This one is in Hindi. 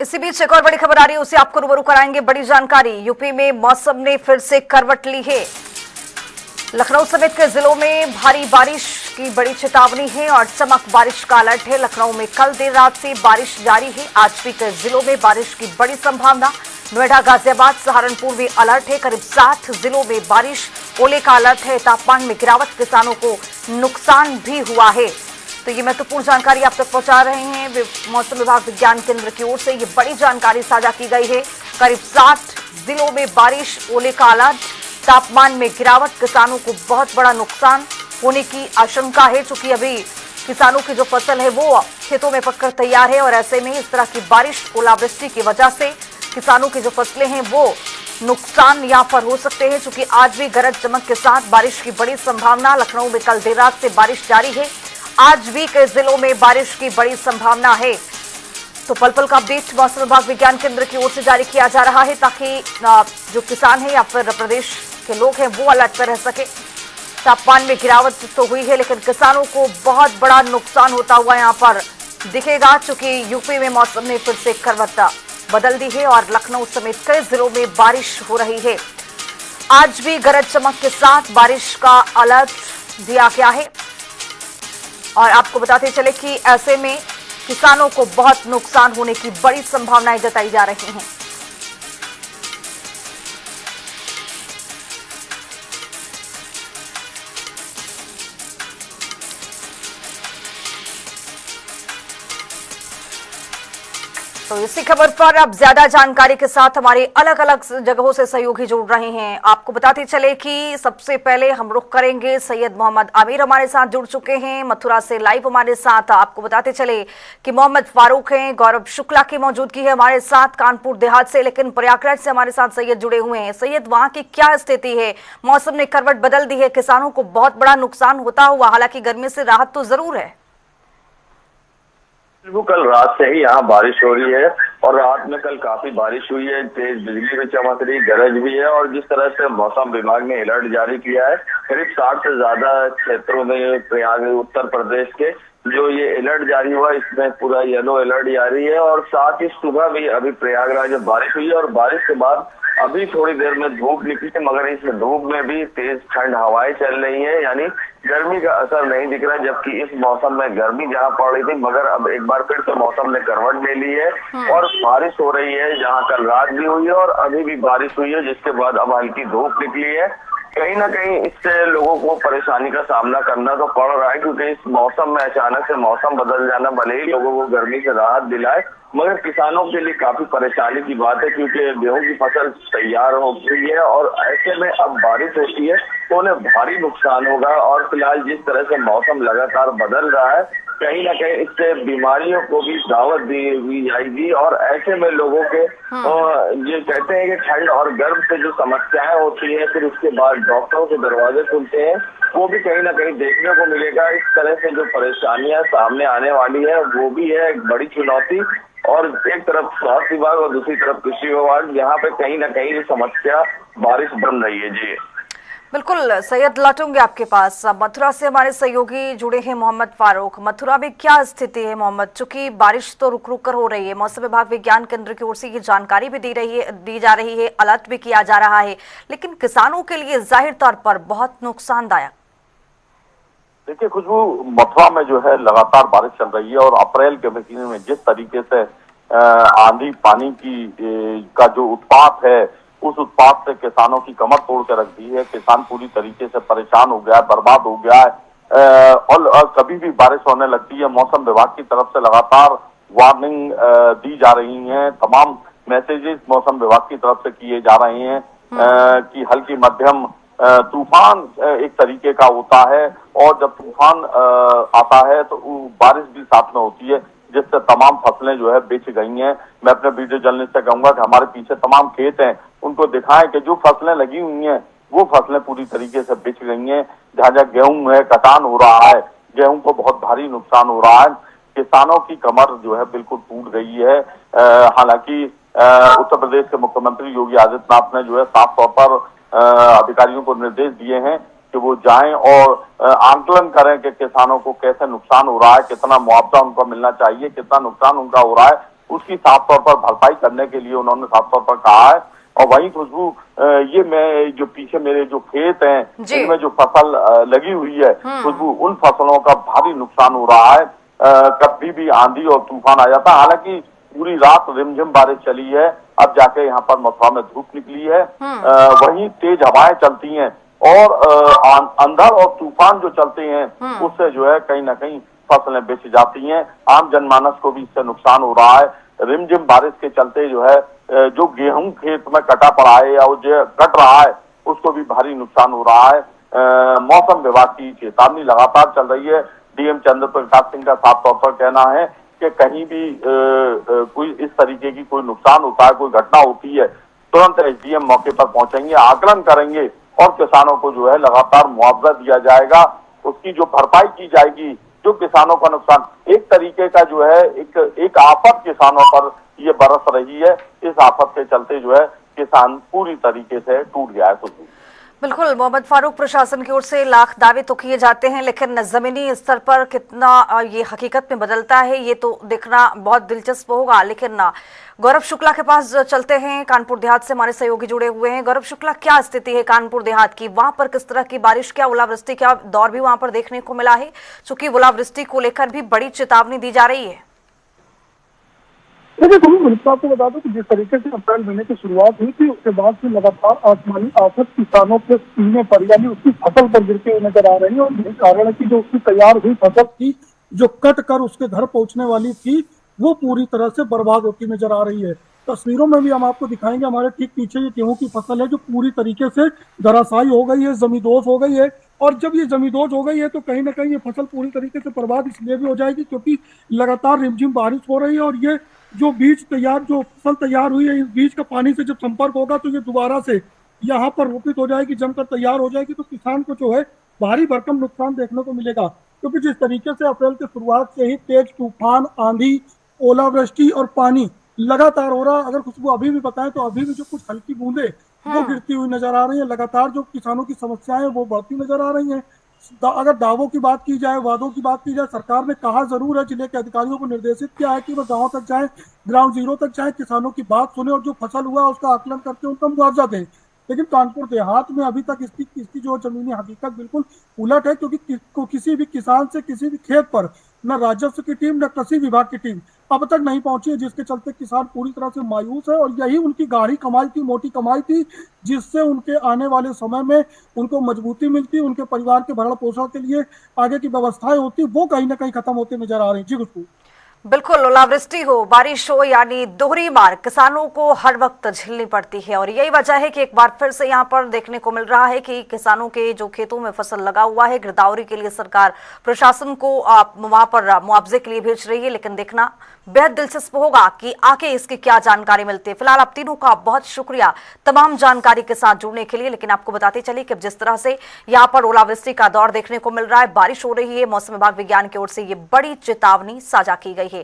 इसी बीच एक और बड़ी खबर आ रही है, उसे आपको रूबरू कराएंगे। बड़ी जानकारी, यूपी में मौसम ने फिर से करवट ली है। लखनऊ समेत कई जिलों में भारी बारिश की बड़ी चेतावनी है और चमक बारिश का अलर्ट है। लखनऊ में कल देर रात से बारिश जारी है। आज भी कई जिलों में बारिश की बड़ी संभावना। नोएडा, गाजियाबाद, सहारनपुर में अलर्ट है। करीब 7 जिलों में बारिश, ओले का अलर्ट है। तापमान में गिरावट, किसानों को नुकसान भी हुआ है। तो ये महत्वपूर्ण जानकारी आप तक पहुंचा रहे हैं मौसम विभाग विज्ञान केंद्र की ओर से। ये बड़ी जानकारी साझा की गई है। करीब 7 जिलों में बारिश, ओले का अलर्ट, तापमान में गिरावट, किसानों को बहुत बड़ा नुकसान होने की आशंका है। चूंकि अभी किसानों की जो फसल है वो खेतों में पककर तैयार है और ऐसे में इस तरह की बारिश, ओलावृष्टि की वजह से किसानों की जो फसलें हैं वो नुकसान यहां पर हो सकते हैं। चूंकि आज भी गरज चमक के साथ बारिश की बड़ी संभावना। लखनऊ में कल देर रात से बारिश जारी है। आज भी कई जिलों में बारिश की बड़ी संभावना है। तो पल पल का अपडेट मौसम विभाग विज्ञान केंद्र की ओर से जारी किया जा रहा है ताकि जो किसान है या फिर प्रदेश के लोग हैं वो अलर्ट पर रह सके। तापमान में गिरावट तो हुई है लेकिन किसानों को बहुत बड़ा नुकसान होता हुआ यहां पर दिखेगा। चूंकि यूपी में मौसम ने फिर से करवट बदल दी है और लखनऊ समेत कई जिलों में बारिश हो रही है। आज भी गरज चमक के साथ बारिश का अलर्ट दिया गया है और आपको बताते चले कि ऐसे में किसानों को बहुत नुकसान होने की बड़ी संभावनाएं जताई जा रही हैं। तो इसी खबर पर अब ज्यादा जानकारी के साथ हमारे अलग अलग जगहों से सहयोगी जुड़ रहे हैं। आपको बताते चले कि सबसे पहले हम रुख करेंगे, सैयद मोहम्मद आमिर हमारे साथ जुड़ चुके हैं मथुरा से लाइव हमारे साथ। आपको बताते चले कि मोहम्मद फारूक हैं, गौरव शुक्ला की मौजूदगी है हमारे साथ कानपुर देहात से, लेकिन प्रयागराज से हमारे साथ सैयद जुड़े हुए हैं। सैयद, वहां की क्या स्थिति है? मौसम ने करवट बदल दी है, किसानों को बहुत बड़ा नुकसान होता हुआ, हालांकि गर्मी से राहत तो जरूर है। कल रात से ही यहाँ बारिश हो रही है और रात में कल काफी बारिश हुई है। तेज बिजली भी चमक रही, गरज भी है और जिस तरह से मौसम विभाग ने अलर्ट जारी किया है, करीब 60 से ज्यादा क्षेत्रों में प्रयाग उत्तर प्रदेश के जो ये अलर्ट जारी हुआ इसमें पूरा येलो अलर्ट जारी है। और साथ ही सुबह भी अभी प्रयागराज में बारिश हुई है और बारिश के बाद अभी थोड़ी देर में धूप निकली है, मगर इस धूप में भी तेज ठंड हवाएं चल रही है, यानी गर्मी का असर नहीं दिख रहा। जबकि इस मौसम में गर्मी जहां पड़ रही थी, मगर अब एक बार फिर से मौसम ने करवट ले ली है और बारिश हो रही है। जहां कल रात भी हुई है और अभी भी बारिश हुई है, जिसके बाद अब हल्की धूप निकली है। कहीं ना कहीं इससे लोगों को परेशानी का सामना करना तो पड़ रहा है, क्योंकि इस मौसम में अचानक से मौसम बदल जाना भले ही लोगों को गर्मी से राहत दिलाए, मगर किसानों के लिए काफी परेशानी की बात है, क्योंकि गेहूं की फसल तैयार हो गई है और ऐसे में अब बारिश होती है तो उन्हें भारी नुकसान होगा। और फिलहाल जिस तरह से मौसम लगातार बदल रहा है, कहीं ना कहीं इससे बीमारियों को भी दावत दी जाएगी और ऐसे में लोगों के ये कहते हैं कि ठंड और गर्म से जो समस्याएं होती है, फिर उसके बाद डॉक्टरों के दरवाजे खुलते हैं, वो भी कहीं ना कहीं देखने को मिलेगा। इस तरह से जो परेशानियां सामने आने वाली है वो भी है एक बड़ी चुनौती। और एक तरफ स्वास्थ्य विभाग और दूसरी तरफ कृषि विभाग, यहाँ पे कहीं ना कहीं समस्या बारिश बन रही है। जी बिल्कुल सैयद, लौटूंगे आपके पास। मथुरा से हमारे सहयोगी जुड़े हैं मोहम्मद फारूक। मथुरा में क्या स्थिति है मोहम्मद? चूंकि बारिश तो रुक रुक कर हो रही है, मौसम विभाग विज्ञान केंद्र की ओर से ये जानकारी भी दी जा रही है, अलर्ट भी किया जा रहा है, लेकिन किसानों के लिए जाहिर तौर पर बहुत नुकसानदायक। देखिए खुशबू, मथुरा में जो है लगातार बारिश चल रही है और अप्रैल के महीने में जिस तरीके से आंधी पानी का जो उत्पात है, उस उत्पाद से किसानों की कमर तोड़ के रख दी है। किसान पूरी तरीके से परेशान हो गया है, बर्बाद हो गया है। और कभी भी बारिश होने लगती है, मौसम विभाग की तरफ से लगातार वार्निंग दी जा रही है। तमाम मैसेजेस मौसम विभाग की तरफ से किए जा रहे हैं कि हल्की मध्यम तूफान एक तरीके का होता है और जब तूफान आता है तो बारिश भी साथ में होती है, जिससे तमाम फसलें जो है बेच गई हैं। मैं अपने वीडियो जर्नलिस्ट से कहूंगा कि हमारे पीछे तमाम खेत हैं, उनको दिखाएं कि जो फसलें लगी हुई हैं वो फसलें पूरी तरीके से बिछ गई हैं। जहां जहां गेहूं है, कटान हो रहा है, गेहूं को बहुत भारी नुकसान हो रहा है। किसानों की कमर जो है बिल्कुल टूट गई है। हालांकि उत्तर प्रदेश के मुख्यमंत्री योगी आदित्यनाथ ने जो है साफ तौर पर अधिकारियों को निर्देश दिए हैं कि वो जाएं और आंकलन करें कि किसानों को कैसे नुकसान हो रहा है, कितना मुआवजा उनको मिलना चाहिए, कितना नुकसान उनका हो रहा है, उसकी साफ तौर पर भरपाई करने के लिए उन्होंने साफ तौर पर कहा है। और वहीं खुशबू, ये मैं जो पीछे मेरे जो खेत हैं इनमें जो फसल लगी हुई है खुशबू, उन फसलों का भारी नुकसान हो रहा है। कभी भी आंधी और तूफान आ जाता है। हालांकि पूरी रात रिमझिम बारिश चली है, अब जाके यहाँ पर मथुरा में धूप निकली है। वहीं तेज हवाएं चलती हैं और अंधड़ और तूफान जो चलते हैं उससे जो है कहीं ना कहीं फसलें बेच जाती हैं। आम जनमानस को भी इससे नुकसान हो रहा है। रिमझिम बारिश के चलते जो है जो गेहूं खेत में कटा पड़ा है या जो कट रहा है उसको भी भारी नुकसान हो रहा है। मौसम विभाग की चेतावनी लगातार चल रही है। डीएम चंद्र प्रकाश सिंह का साफ तौर पर कहना है कि कहीं भी कोई इस तरीके की कोई नुकसान होता है, कोई घटना होती है, तुरंत एसडीएम मौके पर पहुंचेंगे, आकलन करेंगे और किसानों को जो है लगातार मुआवजा दिया जाएगा। उसकी जो भरपाई की जाएगी, जो किसानों का नुकसान, एक तरीके का जो है एक आफत किसानों पर ये बरस रही है। इस आफत के चलते जो है किसान पूरी तरीके से टूट गया है। कुछ बिल्कुल मोहम्मद फारूक, प्रशासन की ओर से लाख दावे तो किए जाते हैं, लेकिन जमीनी स्तर पर कितना ये हकीकत में बदलता है ये तो देखना बहुत दिलचस्प होगा। लेकिन गौरव शुक्ला के पास चलते हैं। कानपुर देहात से हमारे सहयोगी जुड़े हुए हैं। गौरव शुक्ला, क्या स्थिति है कानपुर देहात की? वहां पर किस तरह की बारिश, क्या ओलावृष्टि, क्या दौर भी वहां पर देखने को मिला है? चूंकि ओलावृष्टि को लेकर भी बड़ी चेतावनी दी जा रही है। देखिए तुम आपको बता दो कि जिस तरीके से अप्रैल महीने की शुरुआत हुई थी उसके बाद से लगातार आसमानी आफत किसानों के सीने पर यानी उसकी फसल पर गिरते हुए नजर आ रही है। और यही कारण है कि जो उसकी तैयार हुई फसल थी, जो कट कर उसके घर पहुंचने वाली थी, वो पूरी तरह से बर्बाद होती नजर आ रही है। तस्वीरों में भी हम आपको दिखाएंगे, हमारे ठीक पीछे ये गेहूं की फसल है जो पूरी तरीके से धराशायी हो गई है, जमींदोज हो गई है। और जब ये जमींदोज हो गई है तो कहीं ना कहीं ये फसल पूरी तरीके से बर्बाद इसलिए भी हो जाएगी क्योंकि लगातार रिमझिम बारिश हो रही है। और ये जो जो फसल तैयार हुई है, इस बीज का पानी से जब संपर्क होगा तो ये दोबारा से यहाँ पर रोपित हो जाएगी, जमकर तैयार हो जाएगी। तो किसान को जो है भारी भरकम नुकसान देखने को मिलेगा, क्योंकि जिस तरीके से अप्रैल की शुरुआत से ही तेज तूफान, आंधी, ओलावृष्टि और पानी लगातार हो रहा है। अगर खुशबू अभी भी बताएं तो अभी भी जो कुछ हल्की बूंदे वो गिरती हुई नजर आ रही है। लगातार जो किसानों की समस्याएं वो बढ़ती नजर आ रही हैं। अगर दावों की बात की जाए, वादों की बात की जाए, सरकार ने कहा जरूर है, जिले के अधिकारियों को निर्देशित किया है कि वो गांव तक जाए, ग्राउंड जीरो तक जाए, किसानों की बात सुने और जो फसल हुआ उसका आकलन करके उनका मुआवजा दें। लेकिन कानपुर देहात में अभी तक इसकी जो जमीनी हकीकत बिल्कुल उलट है, क्योंकि किसी भी किसान से किसी भी खेत पर न राजस्व की टीम न कृषि विभाग की टीम अब तक नहीं पहुंची है, जिसके चलते किसान पूरी तरह से मायूस है। और यही उनकी गाढ़ी कमाई थी, मोटी कमाई थी, जिससे उनके आने वाले समय में उनको मजबूती मिलती, उनके परिवार के भरण पोषण के लिए आगे की व्यवस्थाएं होती, वो कहीं ना कहीं खत्म होती नजर आ रही। जी बिल्कुल बिल्कुल, ओलावृष्टि हो, बारिश हो, यानी दोहरी मार किसानों को हर वक्त झेलनी पड़ती है। और यही वजह है कि एक बार फिर से यहाँ पर देखने को मिल रहा है कि किसानों के जो खेतों में फसल लगा हुआ है, गिरदावरी के लिए सरकार प्रशासन को वहां पर मुआवजे के लिए भेज रही है। लेकिन देखना बेहद दिलचस्प होगा कि आगे इसकी क्या जानकारी मिलती है। फिलहाल आप तीनों का बहुत शुक्रिया तमाम जानकारी के साथ जुड़ने के लिए। लेकिन आपको बताते चलिए कि जिस तरह से यहाँ पर ओलावृष्टि का दौर देखने को मिल रहा है, बारिश हो रही है, मौसम विभाग विज्ञान की ओर से ये बड़ी चेतावनी साझा की गई है।